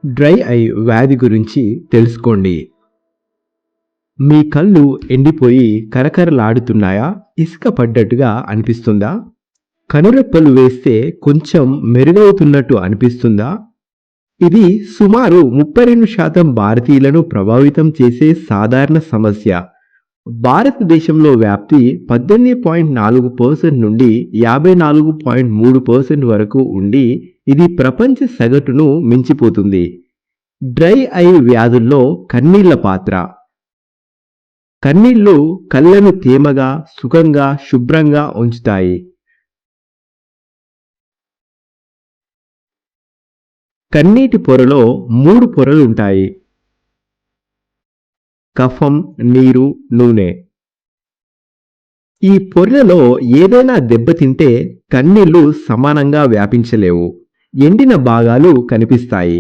Dry eye వ్యాధి గురించి తెలుసుకోండి. మీ కళ్ళు ఎండిపోయి కరకరలాడుతున్నాయా? ఇసుక పడ్డట్టుగా అనిపిస్తుందా? కనురెప్పలు వేస్తే కొంచెం మెరుగవుతున్నట్టు అనిపిస్తుందా? ఇది సుమారు 32% భారతీయులను ప్రభావితం చేసే సాధారణ సమస్య. భారతదేశంలో వ్యాప్తి 18.4% నుండి 54.3% వరకు ఉండి ఇది ప్రపంచ సగటును మించిపోతుంది. డ్రై ఐ వ్యాధుల్లో కన్నీళ్ల పాత్ర. కన్నీళ్లు కళ్ళను తేమగా, సుఖంగా, శుభ్రంగా ఉంచుతాయి. కన్నీటి పొరలో 3 పొరలుంటాయి: కఫం, నీరు, నూనె. ఈ పొరలలో ఏదైనా దెబ్బతింటే కన్నీళ్లు సమానంగా వ్యాపించలేవు. ఎండిన భాగాలు కనిపిస్తాయి.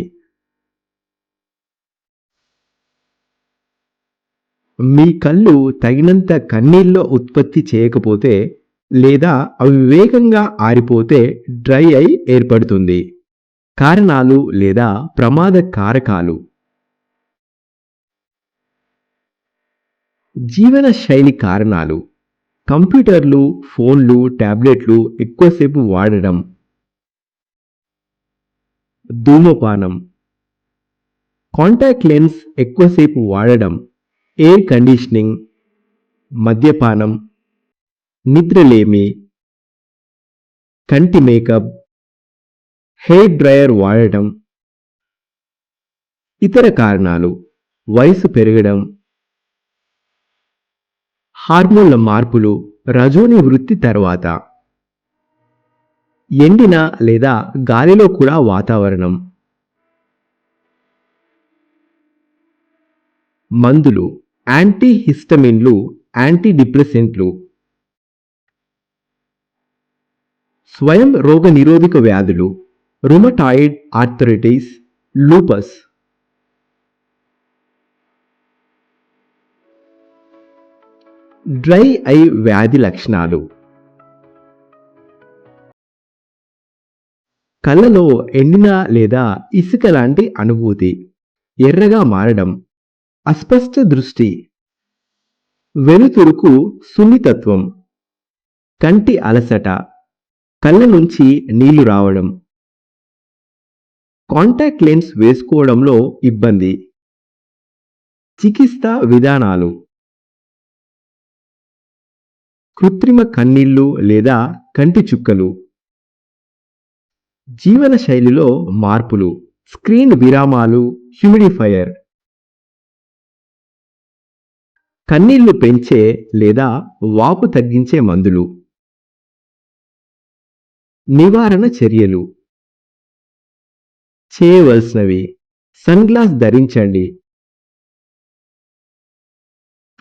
మీ కళ్ళు తగినంత కన్నీళ్లు ఉత్పత్తి చేయకపోతే లేదా అవి వేగంగా ఆరిపోతే డ్రై ఐ ఏర్పడుతుంది. కారణాలు లేదా ప్రమాద కారకాలు. జీవన శైలి కారణాలు: కంప్యూటర్లు, ఫోన్లు, టాబ్లెట్లు ఎక్కువసేపు వాడడం, ధూమపానం, కాంటాక్ట్ లెన్స్ ఎక్కువసేపు వాడడం, ఎయిర్ కండిషనింగ్, మద్యపానం, నిద్రలేమి, కంటి మేకప్, హెయిర్ డ్రయర్ వాడటం. ఇతర కారణాలు: వయసు పెరగడం, హార్మోన్ల మార్పులు, రజోని వృత్తి తర్వాత, ఎండిన లేదా గాలిలో కూడా వాతావరణం. మందులు: యాంటీహిస్టమిన్లు, యాంటీడిప్రెసెంట్లు. స్వయం రోగనిరోధక వ్యాధులు: rheumatoid arthritis, lupus. Dry eye వ్యాధి లక్షణాలు: కళ్ళలో ఎండిన లేదా ఇసుక లాంటి అనుభూతి, ఎర్రగా మారడం, అస్పష్ట దృష్టి, వెలుతురుకు సున్నితత్వం, కంటి అలసట, కళ్ళ నుంచి నీళ్లు రావడం, కాంటాక్ట్ లెన్స్ వేసుకోవడంలో ఇబ్బంది. చికిత్స విధానాలు: కృత్రిమ కన్నీళ్లు లేదా కంటి చుక్కలు. జీవన శైలిలో మార్పులు: స్క్రీన్ విరామాలు, హ్యూమిడిఫైయర్. కన్నీళ్లు పెంచే లేదా వాపు తగ్గించే మందులు. నివారణ చర్యలు: చేయవలసినవి: సన్ గ్లాస్ ధరించండి.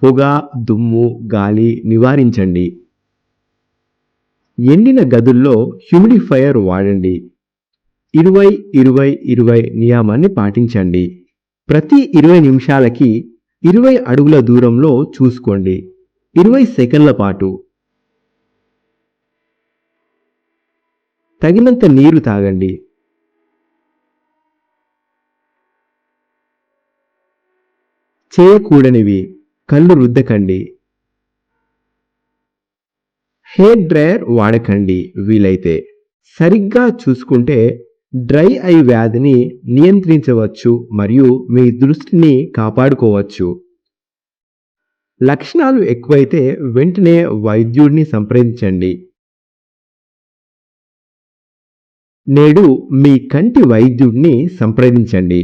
పొగ, దుమ్ము, గాలి నివారించండి. ఎండిన గదుల్లో హ్యూమిడిఫైయర్ వాడండి. 20-20-20 నియమాన్ని పాటించండి. ప్రతి 20 నిమిషాలకి 20 అడుగుల దూరంలో చూసుకోండి. 20 సెకన్ల పాటు. తగినంత నీరు తాగండి. చేయకూడనివి: కళ్ళు రుద్దకండి. Hair dryer వాడకండి. వీలైతే సరిగ్గా చూసుకుంటే డ్రై ఐ వ్యాధిని నియంత్రించవచ్చు మరియు మీ దృష్టిని కాపాడుకోవచ్చు. లక్షణాలు ఎక్కువైతే వెంటనే వైద్యుడిని సంప్రదించండి. నేడు మీ కంటి వైద్యుడిని సంప్రదించండి.